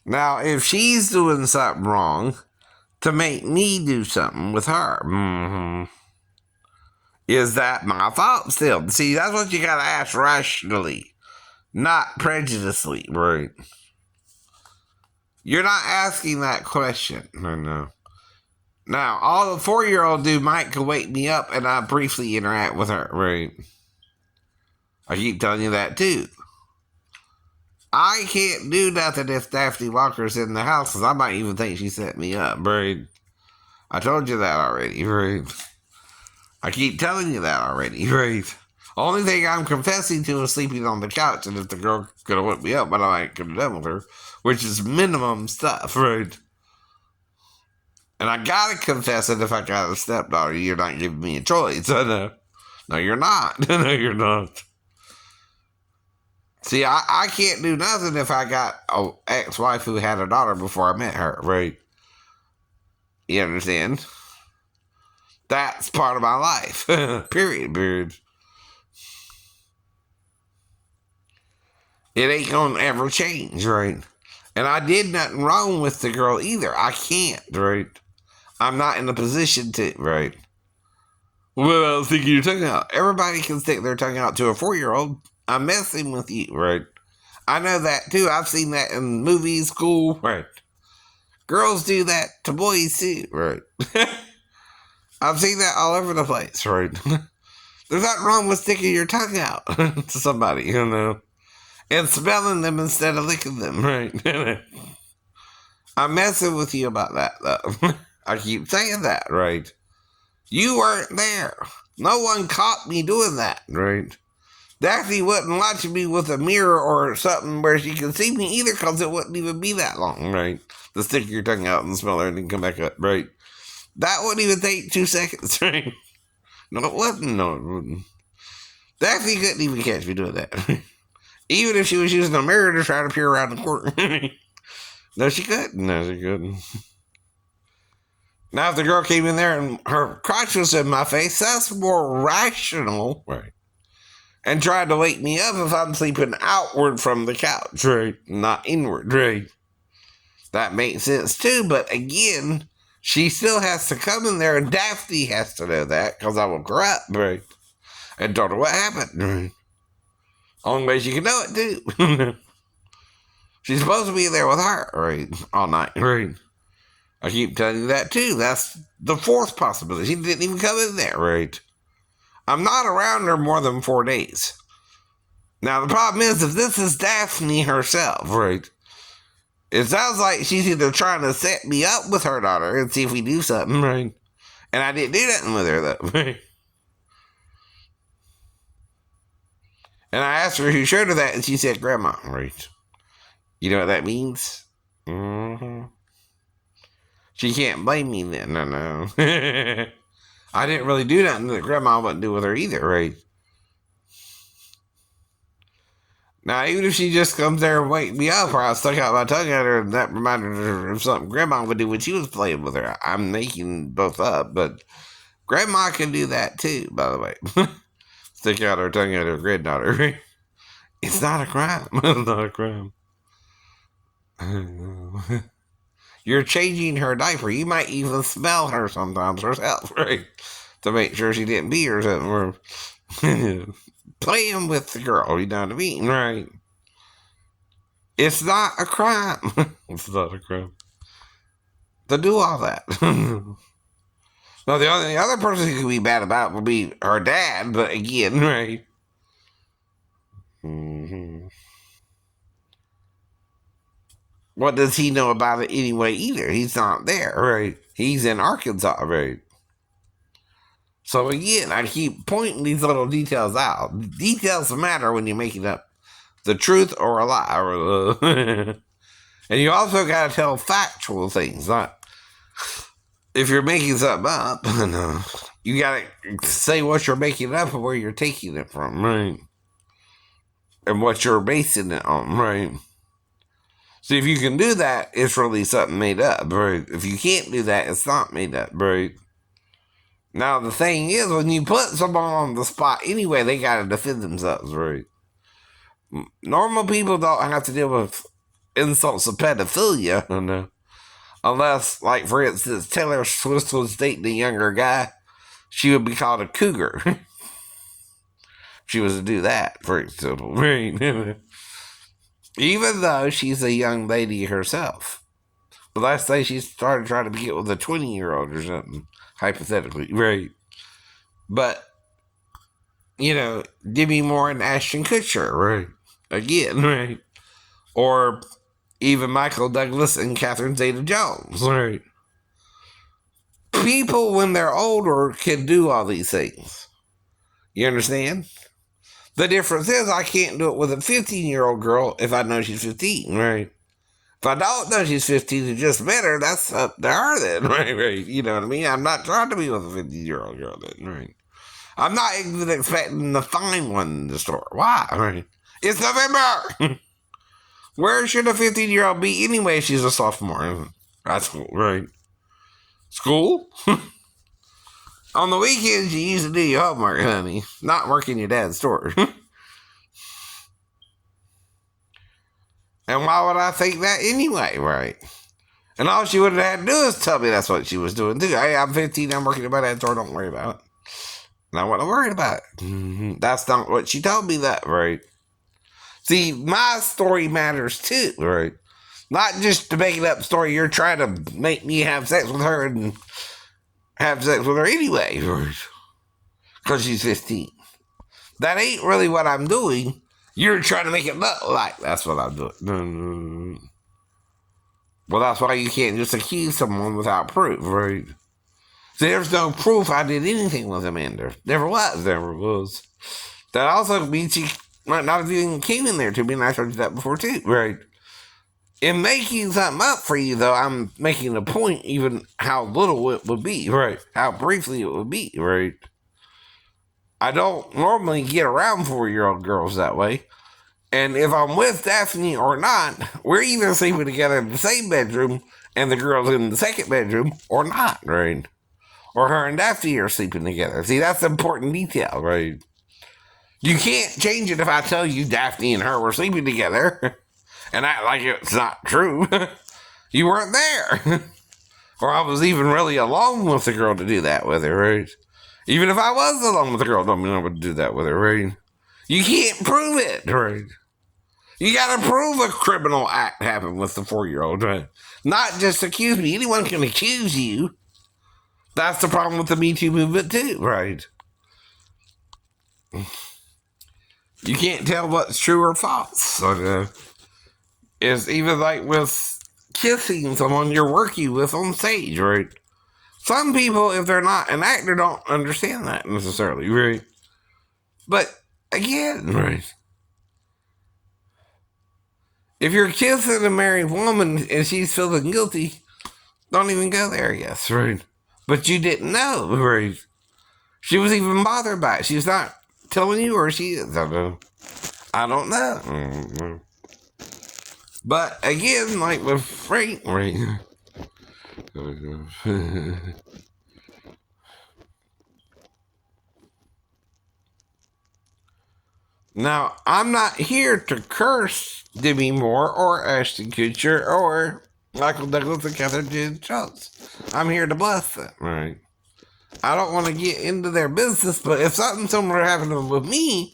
Now, if she's doing something wrong to make me do something with her, is that my fault still? See, that's what you gotta ask rationally, not prejudicely, right? You're not asking that question. No. Now, all the 4-year-old do might could wake me up and I briefly interact with her, right? I keep telling you that too. I can't do nothing if Daphne Walker's in the house because I might even think she set me up, right? I told you that already, right? I keep telling you that already, right? Only thing I'm confessing to is sleeping on the couch, and if the girl could have woke me up, but I ain't could have done with her, which is minimum stuff, right? And I gotta confess it if I got a stepdaughter. You're not giving me a choice. No, you're not. No, you're not. See, I can't do nothing if I got an ex-wife who had a daughter before I met her, right? You understand? That's part of my life. Period. It ain't gonna ever change, right? And I did nothing wrong with the girl either. I can't, right? I'm not in a position to, right? Well, I was thinking you're talking out. Everybody can stick their tongue out to a 4-year-old. I'm messing with you, right? I know that too. I've seen that in movies, school, right? Girls do that to boys too, right? I've seen that all over the place, right? There's nothing wrong with sticking your tongue out to somebody, and smelling them instead of licking them, right? I'm messing with you about that, though. I keep saying that, right? You weren't there. No one caught me doing that, right? Daphne wasn't watching me with a mirror or something where she could see me either because it wouldn't even be that long, right? To stick your tongue out and smell her and then come back up, right? That wouldn't even take 2 seconds, right? No, it wasn't. No, it wouldn't. Daphne couldn't even catch me doing that. Even if she was using a mirror to try to peer around the corner. No, she couldn't. No, she couldn't. Now, if the girl came in there and her crotch was in my face, that's more rational, right? And tried to wake me up if I'm sleeping outward from the couch, right? Not inward, right? That makes sense too, but again, she still has to come in there and Daphne has to know that because I woke her up, right? And told her what happened, right? Only way she can know it too. She's supposed to be there with her, right? All night, right? I keep telling you that too. That's the 4th possibility. She didn't even come in there, right? I'm not around her more than 4 days. Now, the problem is, if this is Daphne herself, right, it sounds like she's either trying to set me up with her daughter and see if we do something, right? And I didn't do nothing with her, though, right? And I asked her who showed her that, and she said, Grandma, right? You know what that means? Mm-hmm. She can't blame me then, no. I didn't really do nothing that Grandma wouldn't do with her either, right? Now, even if she just comes there and wake me up, or I stuck out my tongue at her, and that reminded her of something Grandma would do when she was playing with her. I'm making both up, but Grandma can do that too, by the way. Stick out her tongue at her granddaughter. It's not a crime. It's not a crime. You're changing her diaper. You might even smell her sometimes herself, right? To make sure she didn't pee or something. Or playing with the girl, you know what I mean, right? It's not a crime. It's not a crime to do all that. Now, the only other person who could be bad about would be her dad, but again, right? Mm-hmm. What does he know about it anyway either? He's not there, right? He's in Arkansas, right? So again, I keep pointing these little details out. Details matter when you're making up the truth or a lie. And you also got to tell factual things. Not if you're making something up, no, you got to say what you're making up and where you're taking it from, right? And what you're basing it on, right? See, if you can do that, it's really something made up, right? If you can't do that, it's not made up, right? Now, the thing is, when you put someone on the spot anyway, they got to defend themselves, right? Normal people don't have to deal with insults of pedophilia. No. Unless, like, for instance, Taylor Swift was dating a younger guy, she would be called a cougar. She was to do that, for example. Even though she's a young lady herself. But let's say she started trying to get with a 20-year-old or something, hypothetically. Right. But, Demi Moore and Ashton Kutcher, right? Again, right? Or even Michael Douglas and Catherine Zeta-Jones, right? People, when they're older, can do all these things. You understand? The difference is I can't do it with a 15-year-old girl if I know she's 15, right? If I don't know she's 15 and just met her, that's up to her then, right? You know what I mean? I'm not trying to be with a 15-year-old girl then, right? I'm not even expecting to find one in the store. Why? Right? It's November! Where should a 15-year-old be anyway? She's a sophomore in high school, right? School? On the weekends, you used to do your homework, honey. Not work in your dad's store. And why would I think that anyway, right? And all she would have had to do is tell me that's what she was doing, too. Hey, I'm 15, I'm working in my dad's store, don't worry about it. And I wasn't worried about it. That's not what she told me that, right? See, my story matters, too, right? Not just to make it up story, you're trying to make me have sex with her and have sex with her anyway, right? Because she's 15. That ain't really what I'm doing. You're trying to make it look like that's what I'm doing. Well, that's why you can't just accuse someone without proof, right? See, there's no proof I did anything with Amanda. Never was. That also means she might not have even came in there to me, and I told you that before too, right? In making something up for you, though, I'm making a point, even how little it would be, right? How briefly it would be, right? I don't normally get around 4-year-old girls that way. And if I'm with Daphne or not, we're either sleeping together in the same bedroom and the girl's in the second bedroom or not, right? Or her and Daphne are sleeping together. See, that's an important detail, right? You can't change it if I tell you Daphne and her were sleeping together and act like it's not true. You weren't there. Or I was even really alone with the girl to do that with her, right? Even if I was alone with the girl, don't mean I would do that with her, right? You can't prove it, right? You gotta prove a criminal act happened with the 4-year-old, right? Not just accuse me. Anyone can accuse you. That's the problem with the Me Too movement, too, right? You can't tell what's true or false. It's even like with kissing someone you're working with on stage, right? Some people, if they're not an actor, don't understand that necessarily, right? But, again, right? If you're kissing a married woman and she's feeling guilty, don't even go there, yes, right? But you didn't know, right? She was even bothered by it. She's not telling you, or she is. I don't know. But again, like with Frank, right? Now, I'm not here to curse Demi Moore or Ashton Kutcher or Michael Douglas and Catherine Zeta-Jones. I'm here to bless them, right? I don't want to get into their business, but if something similar happened with me,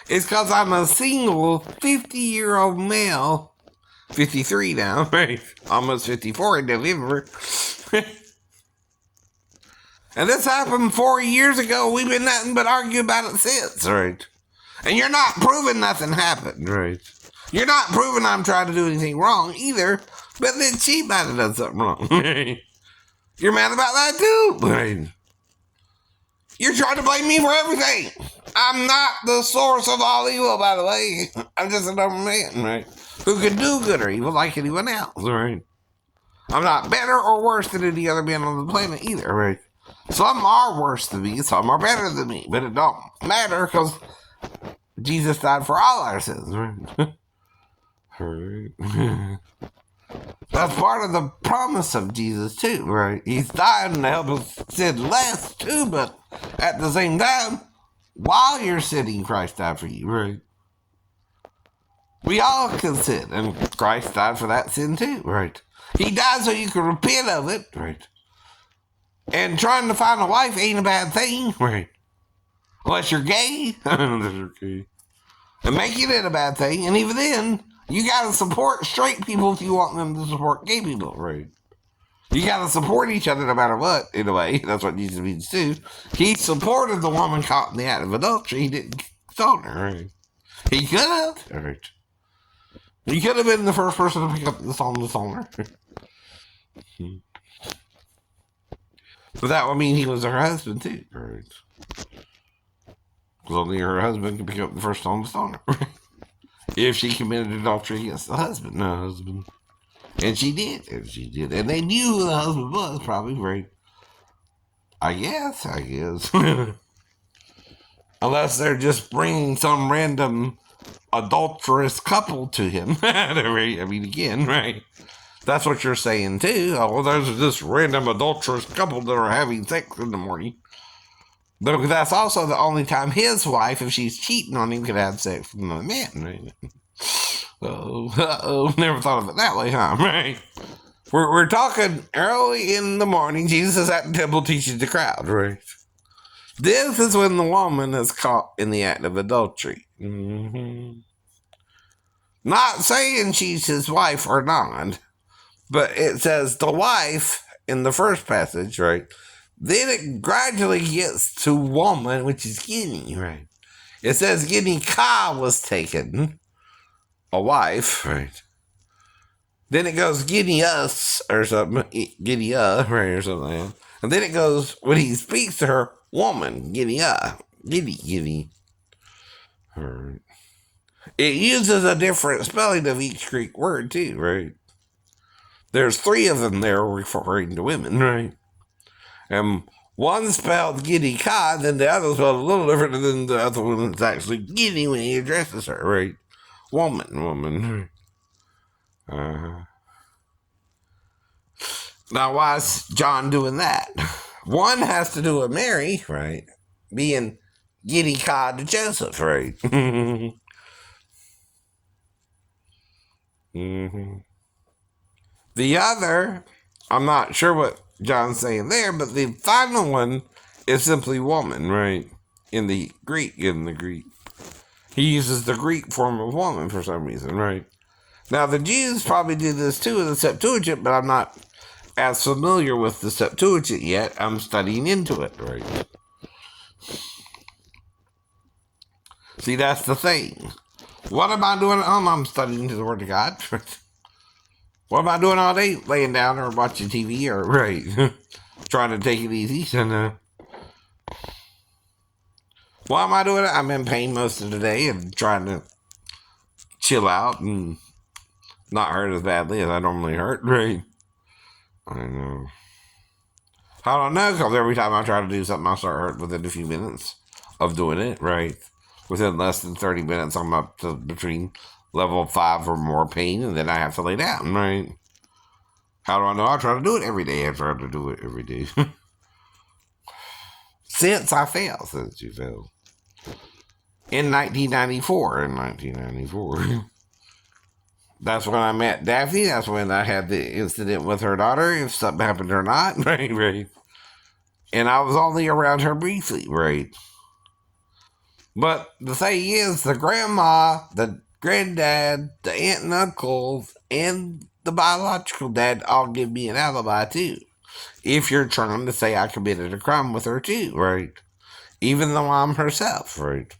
it's because I'm a single 50-year-old male, 53 now, right? Almost 54 in November. And this happened 4 years ago. We've been nothing but arguing about it since, right? And you're not proving nothing happened, right? You're not proving I'm trying to do anything wrong either, but then she might have done something wrong. You're mad about that too, right? You're trying to blame me for everything. I'm not the source of all evil, by the way. I'm just a normal man, right? Who can do good or evil like anyone else, right? I'm not better or worse than any other man on the planet either, right? Some are worse than me, some are better than me, but it don't matter because Jesus died for all our sins, right? That's part of the promise of Jesus too, right? He's dying to help us sin less too, but at the same time, while you're sinning, Christ died for you, right? We all can sin, and Christ died for that sin too, right? He died so you can repent of it, right? And trying to find a wife ain't a bad thing, right? Unless you're gay. Unless you're gay. And making it a bad thing, and even then, you gotta support straight people if you want them to support gay people, right? You gotta support each other no matter what, in a way. That's what Jesus means too. He supported the woman caught in the act of adultery. He didn't stone her, right? He could have, right? He could have been the first person to pick up the stone to stone her. But that would mean he was her husband too, right? Because only her husband can pick up the first stone to stone her. If she committed adultery against the husband, no husband. And she did. And they knew who the husband was, probably, right? I guess. Unless they're just bringing some random adulterous couple to him. I mean, again, right? That's what you're saying, too. Oh, well, there's this random adulterous couple that are having sex in the morning. But that's also the only time his wife, if she's cheating on him, could have sex with another man, right? Never thought of it that way, huh? Right? We're talking early in the morning. Jesus is at the temple teaching the crowd, right? This is when the woman is caught in the act of adultery. Mm-hmm. Not saying she's his wife or not, but it says the wife in the first passage, right? Then it gradually gets to woman, which is Guinea, right? It says Guinea Ka was taken, a wife, right? Then it goes Guinea us, or something, Guinea right, or something like that. And then it goes, when he speaks to her, woman, Guinea Guinea. Right. It uses a different spelling of each Greek word, too, right? There's 3 of them there referring to women, right? And one spelled Guinea Ka, then the other spelled a little different than the other one that's actually Guinea when he addresses her, right? Woman. Now, why is John doing that? One has to do with Mary, right? Being Guinea Ka to Joseph, right? The other, I'm not sure what John's saying there, but the final one is simply woman, right? In the Greek. He uses the Greek form of woman for some reason, right? Now, the Jews probably do this too in the Septuagint, but I'm not as familiar with the Septuagint yet. I'm studying into it, right? See, that's the thing. What am I doing at home? I'm studying the Word of God. What am I doing all day? Laying down or watching TV or, right, trying to take it easy. And, why am I doing it? I'm in pain most of the day and trying to chill out and not hurt as badly as I normally hurt, right? I know. I don't know, because every time I try to do something, I start hurting within a few minutes of doing it, right? Within less than 30 minutes, I'm up to between level 5 or more pain, and then I have to lay down, right? How do I know? I try to do it every day. I try to do it every day. Since you failed. In 1994. That's when I met Daphne. That's when I had the incident with her daughter, if something happened or not, right? And I was only around her briefly, right? But the thing is, the grandma, the granddad, the aunt and uncles, and the biological dad all give me an alibi, too. If you're trying to say I committed a crime with her, too, right? Even the mom herself, right?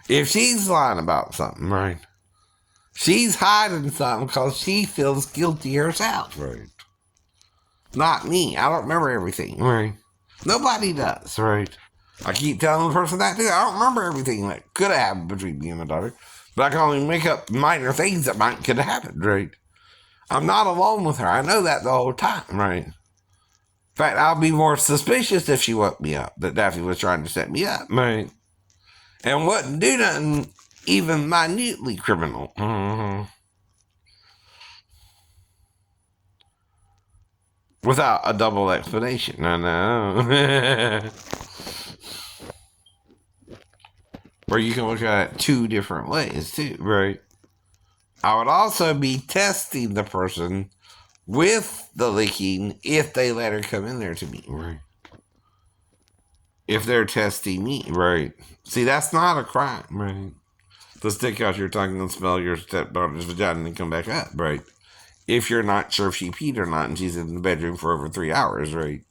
If she's lying about something, right? She's hiding something because she feels guilty herself, right? Not me. I don't remember everything, right? Nobody does, right? I keep telling the person that too. I don't remember everything that could have happened between me and my daughter, but I can only make up minor things that could have happened, right? I'm not alone with her. I know that the whole time, right? In fact, I'll be more suspicious if she woke me up, that Daffy was trying to set me up, right? And wouldn't do nothing even minutely criminal. Without a double explanation. I know. Or you can look at it 2 different ways, too, right? I would also be testing the person with the licking if they let her come in there to me, right? If they're testing me, right? See, that's not a crime, right? To stick out your tongue and smell your stepdaughter's vagina and come back up, right? If you're not sure if she peed or not and she's in the bedroom for over 3 hours, right?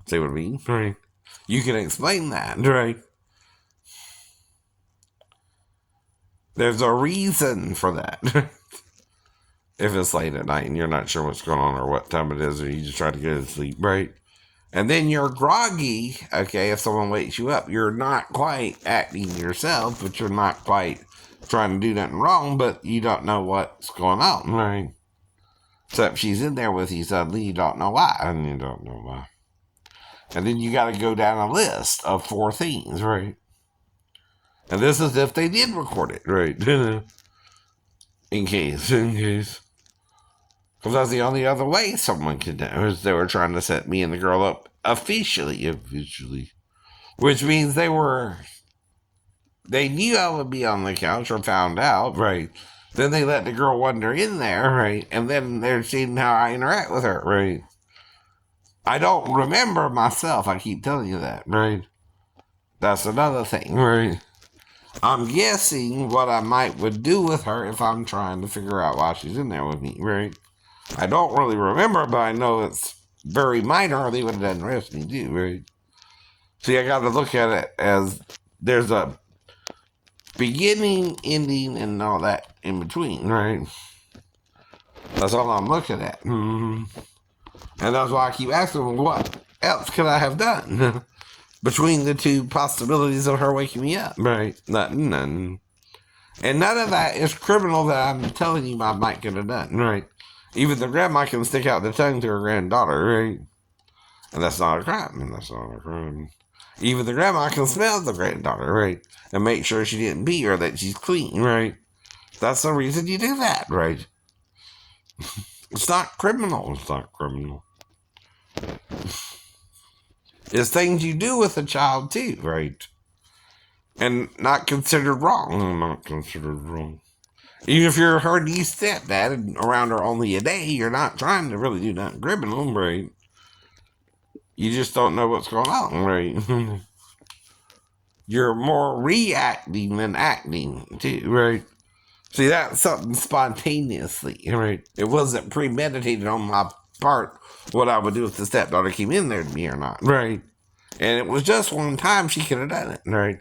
See what I mean? Right. You can explain that, right? There's a reason for that. If it's late at night and you're not sure what's going on or what time it is, or you just try to go to sleep, right? And then you're groggy, okay, if someone wakes you up. You're not quite acting yourself, but you're not quite trying to do nothing wrong, but you don't know what's going on, right? Except she's in there with you suddenly, you don't know why, and you don't know why. And then you got to go down a list of 4 things, right? And this is if they did record it, right? in case. Because that's the only other way someone could know, is they were trying to set me and the girl up officially. Which means they knew I would be on the couch or found out, right? Then they let the girl wander in there, right? And then they're seeing how I interact with her, right? I don't remember myself, I keep telling you that, right? That's another thing, right? I'm guessing what I would do with her if I'm trying to figure out why she's in there with me, right? I don't really remember, but I know it's very minor, or they would have done the rest of me too, right? See, I got to look at it as there's a beginning, ending, and all that in between, right? That's all I'm looking at. Mm-hmm. And that's why I keep asking, what else could I have done? Between the 2 possibilities of her waking me up, right? None. And none of that is criminal that I'm telling you I might could have done, right? Even the grandma can stick out the tongue to her granddaughter, right? And that's not a crime. Even the grandma can smell the granddaughter, right? And make sure she didn't pee or that she's clean, right? That's the reason you do that, right? It's not criminal. It's things you do with a child too, right? And not considered wrong. Even if you're her niece stepdad and around her only a day, you're not trying to really do nothing criminal, right? You just don't know what's going on, right? You're more reacting than acting too, right? See, that's something spontaneously, right? It wasn't premeditated on my part what I would do if the stepdaughter came in there to me or not, right? And it was just one time she could have done it, right?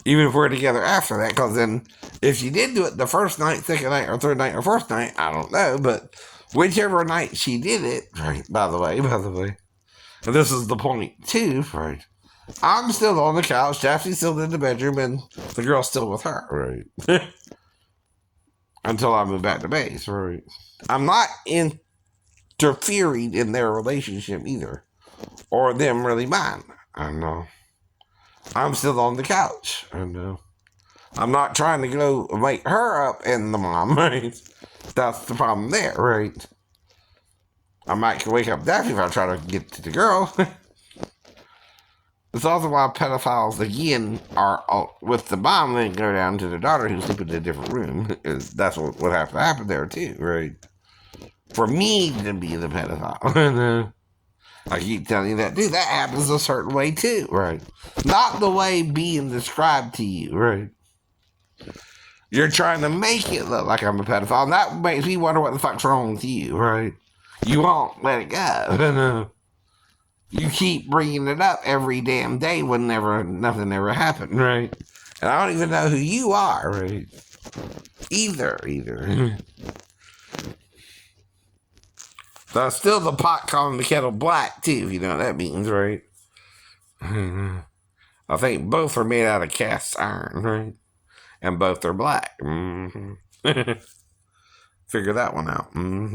Even if we're together after that, because then if she did do it the first night, second night, or third night, or fourth night, I don't know, but whichever night she did it, right, by the way, and this is the point too, right? I'm still on the couch, Daphne's still in the bedroom, and the girl's still with her, right? Until I move back to base, right? I'm not interfering in their relationship either, or them really mine. I know. I'm still on the couch. I know. I'm not trying to go wake her up and the mom, right? That's the problem there, right? I might wake up Daphne if I try to get to the girl. It's also why pedophiles, again, are with the mom, then go down to the daughter who's sleeping in a different room. That's what would have to happen there, too, right? For me to be the pedophile. I keep telling you that, dude, that happens a certain way, too, right? Not the way being described to you, right? You're trying to make it look like I'm a pedophile, and that makes me wonder what the fuck's wrong with you, right? You won't let it go. You keep bringing it up every damn day when nothing ever happened, right? And I don't even know who you are, right? Either. So still the pot calling the kettle black, too, if you know what that means, right? I think both are made out of cast iron, right? And both are black. Mm-hmm. Figure that one out. Mm-hmm.